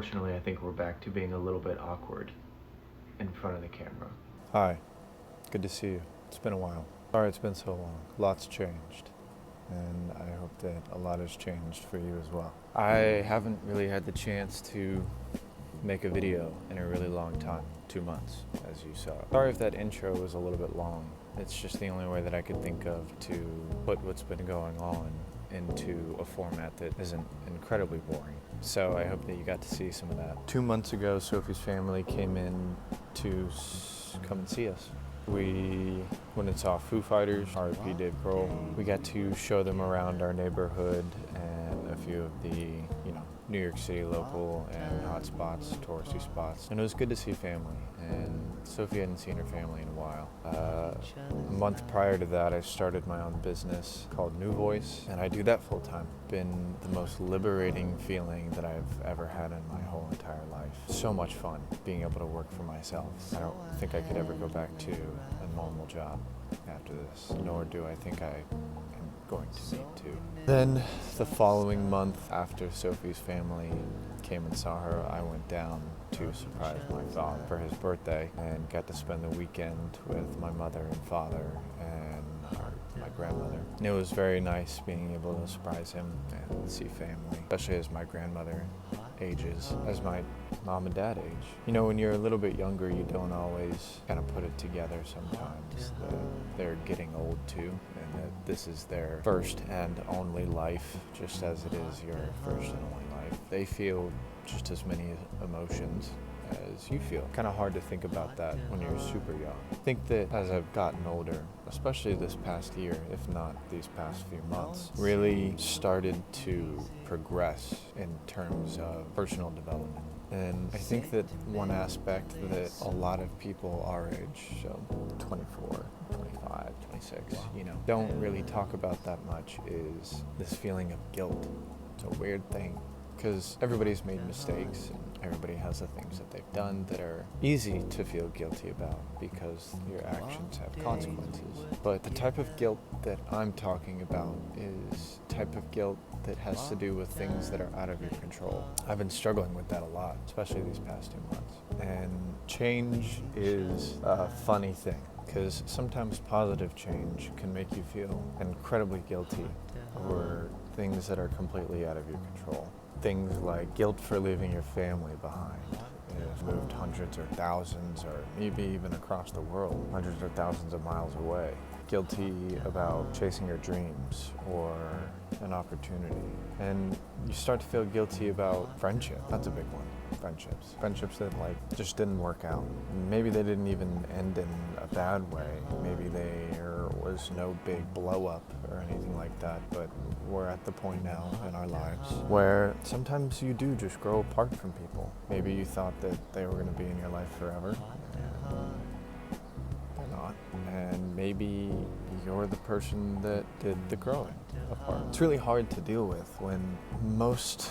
Unfortunately, I think we're back to being a little bit awkward in front of the camera. Hi, good to see you. It's been a while. Sorry it's been so long. Lots changed. and I hope that a lot has changed for you as well. I haven't really had the chance to make a video in a really long time, 2 months, as you saw. Sorry if that intro was a little bit long. It's just the only way that I could think of to put what's been going on into a format that isn't incredibly boring. So I hope that you got to see some of that. 2 months ago, Sophie's family came in to come and see us. We went and saw Foo Fighters, R.I.P. Dave Grohl. We got to show them around our neighborhood and a few of the, New York City local and hot spots, touristy spots. And it was good to see family. And Sophie hadn't seen her family in a while. A month prior to that, I started my own business called New Voice, and I do that full time. Been the most liberating feeling that I've ever had in my whole entire life. So much fun being able to work for myself. I don't think I could ever go back to a normal job after this, nor do I think I am going to need to. Then the following month, after Sophie's family came and saw her, I went down to surprise my father for his birthday and got to spend the weekend with my mother and father and my grandmother. And it was very nice being able to surprise him and see family, especially as my grandmother ages, as my mom and dad age. When you're a little bit younger, you don't always kind of put it together sometimes that they're getting old too, and that this is their first and only life, just as it is your first and only life. They feel just as many emotions as you feel. Kind of hard to think about that when you're super young. I think that as I've gotten older, especially this past year, if not these past few months, really started to progress in terms of personal development. And I think that one aspect that a lot of people our age, so 24, 25, 26, don't really talk about that much is this feeling of guilt. It's a weird thing, because everybody's made mistakes and everybody has the things that they've done that are easy to feel guilty about because your actions have consequences. But the type of guilt that I'm talking about is type of guilt that has to do with things that are out of your control. I've been struggling with that a lot, especially these past 2 months. And change is a funny thing, because sometimes positive change can make you feel incredibly guilty over things that are completely out of your control. Things like guilt for leaving your family behind. You've moved hundreds or thousands, or maybe even across the world, hundreds or thousands of miles away. Guilty about chasing your dreams or an opportunity. And you start to feel guilty about friendship. That's a big one. Friendships that just didn't work out. Maybe they didn't even end in a bad way. Maybe there was no big blow up or anything like that, but we're at the point now in our lives where sometimes you do just grow apart from people. Maybe you thought that they were going to be in your life forever, and they're not. And maybe you're the person that did the growing apart. It's really hard to deal with when most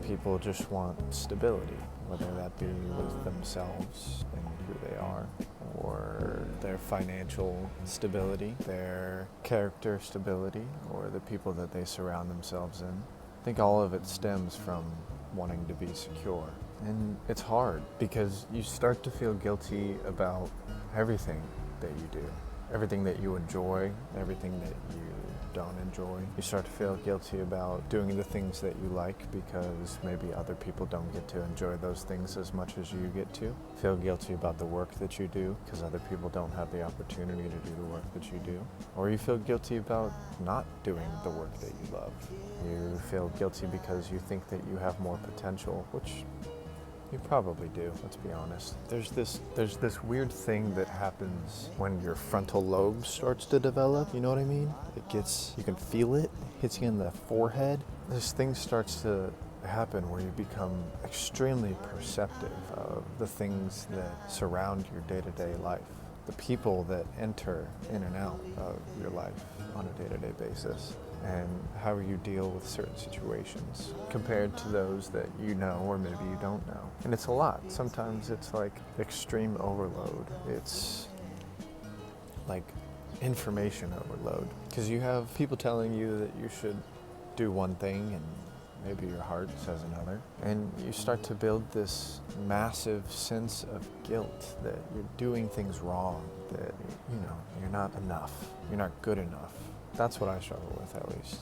people just want stability, whether that be with themselves and who they are, or their financial stability, their character stability, or the people that they surround themselves in. I think all of it stems from wanting to be secure. And it's hard because you start to feel guilty about everything that you do, everything that you enjoy, everything that you don't enjoy. You start to feel guilty about doing the things that you like because maybe other people don't get to enjoy those things as much as you get to. Feel guilty about the work that you do because other people don't have the opportunity to do the work that you do. Or you feel guilty about not doing the work that you love. You feel guilty because you think that you have more potential, which you probably do, let's be honest. There's this weird thing that happens when your frontal lobe starts to develop, you know what I mean? You can feel it, hits you in the forehead. This thing starts to happen where you become extremely perceptive of the things that surround your day-to-day life, the people that enter in and out of your life on a day-to-day basis, and how you deal with certain situations compared to those that you know or maybe you don't know. And it's a lot. Sometimes it's like extreme overload. It's like information overload, because you have people telling you that you should do one thing and maybe your heart says another, and you start to build this massive sense of guilt that you're doing things wrong, that you're not enough, you're not good enough, That's what I struggle with, at least.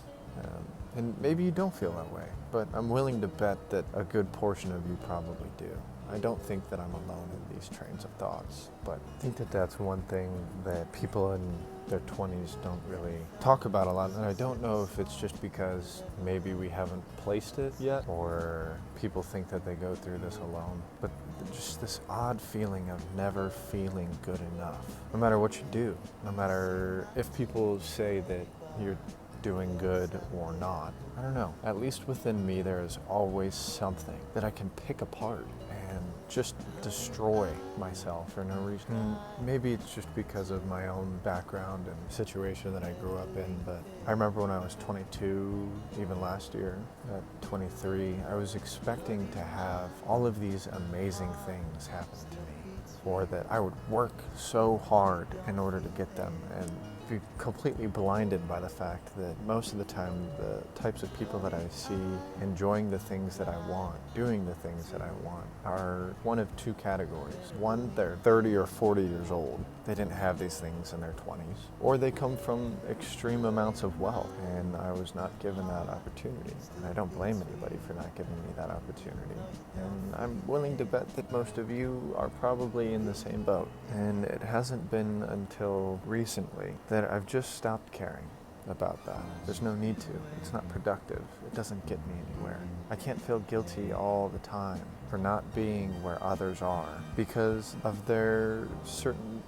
And maybe you don't feel that way, but I'm willing to bet that a good portion of you probably do. I don't think that I'm alone in these trains of thoughts, but I think that that's one thing that people in their 20s don't really talk about a lot, and I don't know if it's just because maybe we haven't placed it yet, or people think that they go through this alone, but just this odd feeling of never feeling good enough, no matter what you do, no matter if people say that you're doing good or not. I don't know. At least within me, there is always something that I can pick apart and just destroy myself for no reason. Maybe it's just because of my own background and situation that I grew up in, but I remember when I was 22, even last year, at 23, I was expecting to have all of these amazing things happen to me, or that I would work so hard in order to get them, and be completely blinded by the fact that most of the time the types of people that I see enjoying the things that I want, doing the things that I want, are one of two categories. One, they're 30 or 40 years old. They didn't have these things in their 20s. Or they come from extreme amounts of wealth, and I was not given that opportunity. And I don't blame anybody for not giving me that opportunity. And I'm willing to bet that most of you are probably in the same boat. And it hasn't been until recently that I've just stopped caring about that. There's no need to. It's not productive. It doesn't get me anywhere. I can't feel guilty all the time for not being where others are because of their certain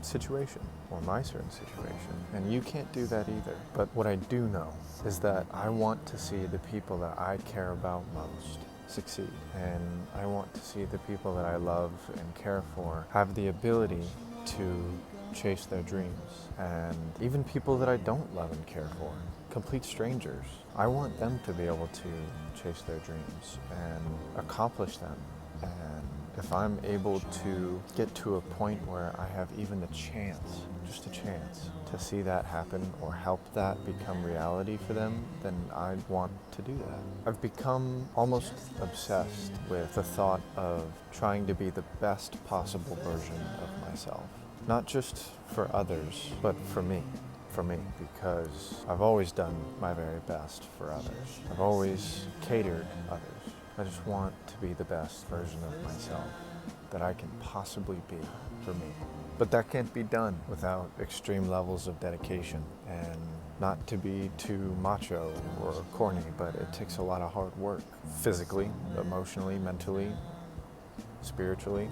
situation or my certain situation. And you can't do that either. But what I do know is that I want to see the people that I care about most succeed. And I want to see the people that I love and care for have the ability to chase their dreams. And even people that I don't love and care for, complete strangers, I want them to be able to chase their dreams and accomplish them. And if I'm able to get to a point where I have even a chance, just a chance, to see that happen or help that become reality for them, then I want to do that. I've become almost obsessed with the thought of trying to be the best possible version of myself. Not just for others, but for me. For me, because I've always done my very best for others. I've always catered others. I just want to be the best version of myself that I can possibly be for me. But that can't be done without extreme levels of dedication. And not to be too macho or corny, but it takes a lot of hard work. Physically, emotionally, mentally, spiritually.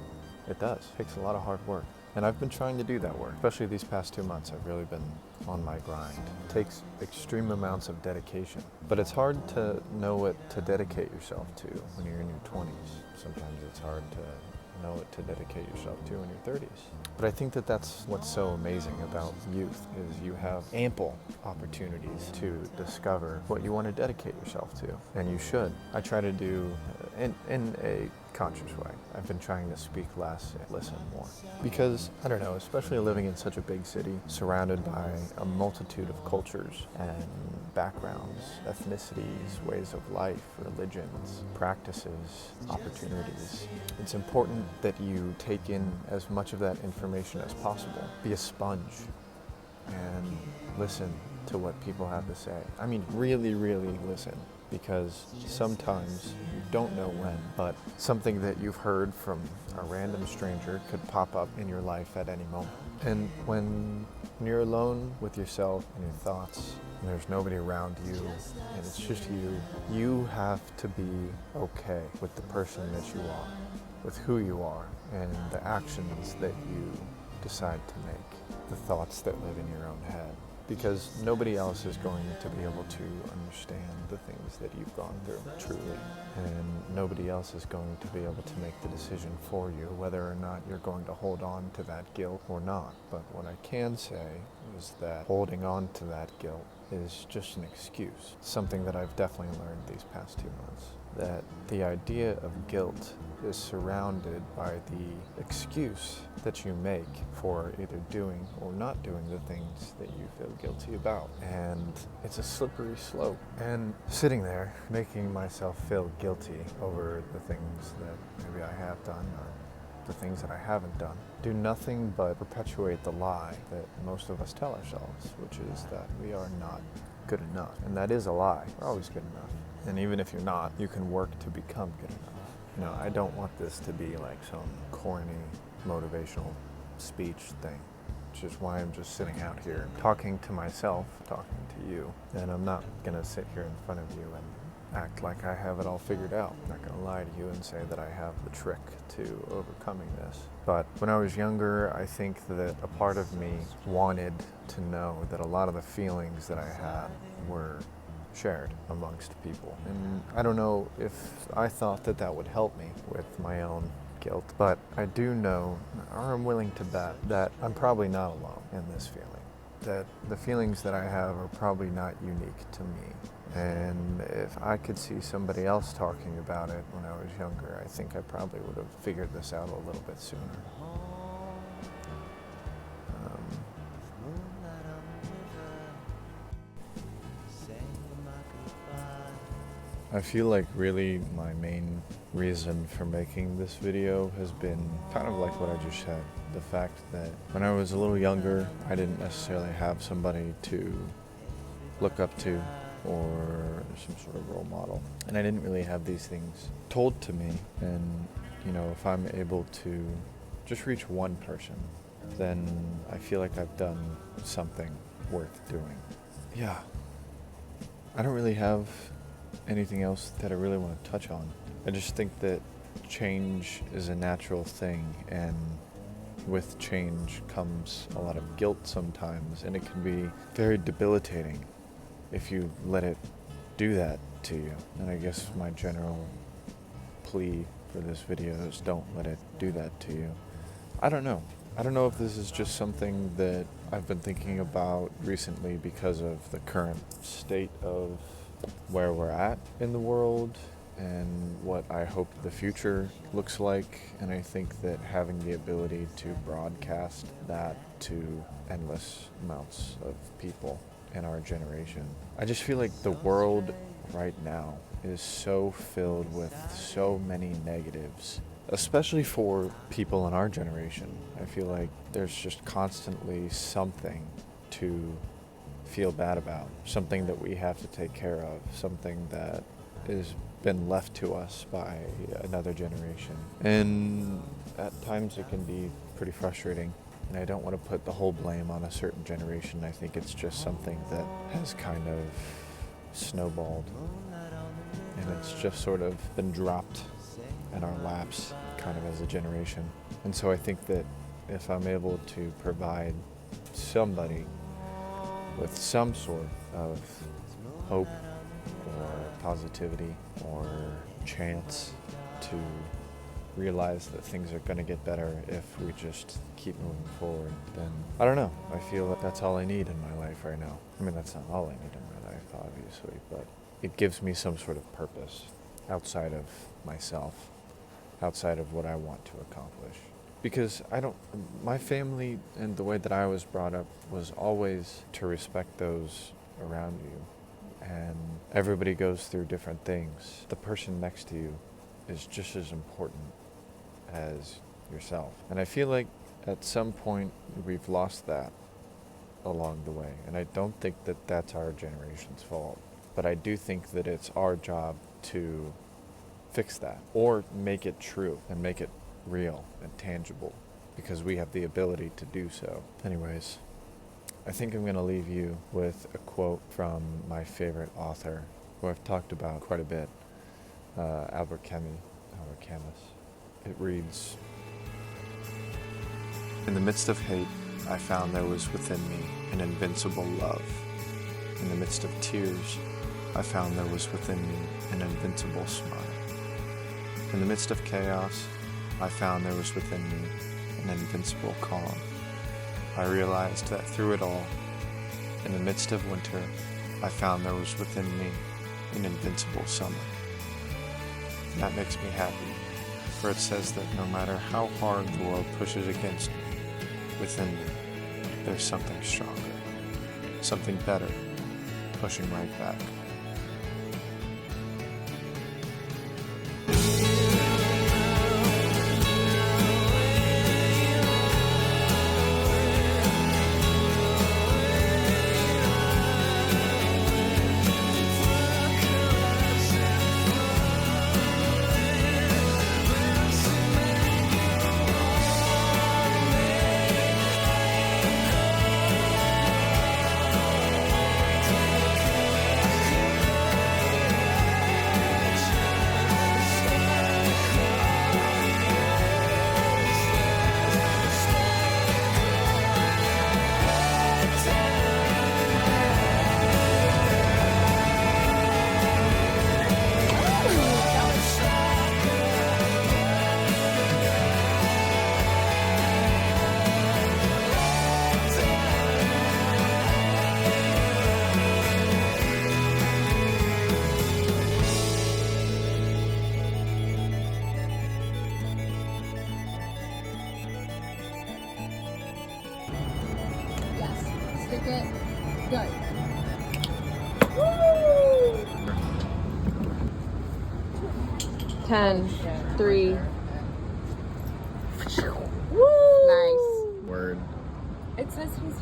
It does. It takes a lot of hard work. And I've been trying to do that work, especially these past 2 months. I've really been on my grind. It takes extreme amounts of dedication. But it's hard to know what to dedicate yourself to when you're in your 20s. Sometimes it's hard to know what to dedicate yourself to in your 30s. But I think that that's what's so amazing about youth, is you have ample opportunities to discover what you want to dedicate yourself to. And you should. I try to do in a conscious way. I've been trying to speak less and listen more. Because, I don't know, especially living in such a big city, surrounded by a multitude of cultures and backgrounds, ethnicities, ways of life, religions, practices, opportunities, it's important that you take in as much of that information as possible. Be a sponge and listen to what people have to say. I mean, really, really listen. Because sometimes you don't know when, but something that you've heard from a random stranger could pop up in your life at any moment. And when you're alone with yourself and your thoughts, and there's nobody around you, and it's just you, you have to be okay with the person that you are, with who you are, and the actions that you decide to make, the thoughts that live in your own head. Because nobody else is going to be able to understand the things that you've gone through, truly. And nobody else is going to be able to make the decision for you, whether or not you're going to hold on to that guilt or not. But what I can say is that holding on to that guilt is just an excuse. Something that I've definitely learned these past 2 months. That the idea of guilt is surrounded by the excuse that you make for either doing or not doing the things that you feel guilty about. And it's a slippery slope. And sitting there, making myself feel guilty over the things that maybe I have done or the things that I haven't done, do nothing but perpetuate the lie that most of us tell ourselves, which is that we are not good enough. And that is a lie. We're always good enough. And even if you're not, you can work to become good enough. I don't want this to be like some corny motivational speech thing, which is why I'm just sitting out here talking to myself, talking to you. And I'm not gonna sit here in front of you and act like I have it all figured out. I'm not gonna lie to you and say that I have the trick to overcoming this. But when I was younger, I think that a part of me wanted to know that a lot of the feelings that I had were shared amongst people. And I don't know if I thought that that would help me with my own guilt, but I do know, or I'm willing to bet, that I'm probably not alone in this feeling. That the feelings that I have are probably not unique to me. And if I could see somebody else talking about it when I was younger, I think I probably would have figured this out a little bit sooner. I feel like really my main reason for making this video has been kind of like what I just said. The fact that when I was a little younger, I didn't necessarily have somebody to look up to or some sort of role model. And I didn't really have these things told to me. And, if I'm able to just reach one person, then I feel like I've done something worth doing. Yeah. I don't really have anything else that I really want to touch on. I just think that change is a natural thing, and with change comes a lot of guilt sometimes, and it can be very debilitating if you let it do that to you. And I guess my general plea for this video is don't let it do that to you. I don't know if this is just something that I've been thinking about recently because of the current state of where we're at in the world and what I hope the future looks like. And I think that having the ability to broadcast that to endless amounts of people in our generation, I just feel like the world right now is so filled with so many negatives, especially for people in our generation. I feel like there's just constantly something to feel bad about, something that we have to take care of, something that has been left to us by another generation. And at times it can be pretty frustrating. And I don't want to put the whole blame on a certain generation. I think it's just something that has kind of snowballed. And it's just sort of been dropped in our laps, kind of as a generation. And so I think that if I'm able to provide somebody with some sort of hope or positivity or chance to realize that things are going to get better if we just keep moving forward, then I don't know. I feel that that's all I need in my life right now. I mean, that's not all I need in my life, obviously, but it gives me some sort of purpose outside of myself, outside of what I want to accomplish. Because my family and the way that I was brought up was always to respect those around you. And everybody goes through different things. The person next to you is just as important as yourself. And I feel like at some point we've lost that along the way. And I don't think that that's our generation's fault. But I do think that it's our job to fix that or make it true and make it real and tangible, because we have the ability to do so. Anyways, I think I'm going to leave you with a quote from my favorite author, who I've talked about quite a bit, Albert Camus. It reads, "In the midst of hate, I found there was within me an invincible love. In the midst of tears, I found there was within me an invincible smile. In the midst of chaos, I found there was within me an invincible calm. I realized that through it all, in the midst of winter, I found there was within me an invincible summer." And that makes me happy, for it says that no matter how hard the world pushes against me, within me, there's something stronger, something better, pushing right back. set, go. 10, 3. Woo! Nice. Word. It says he's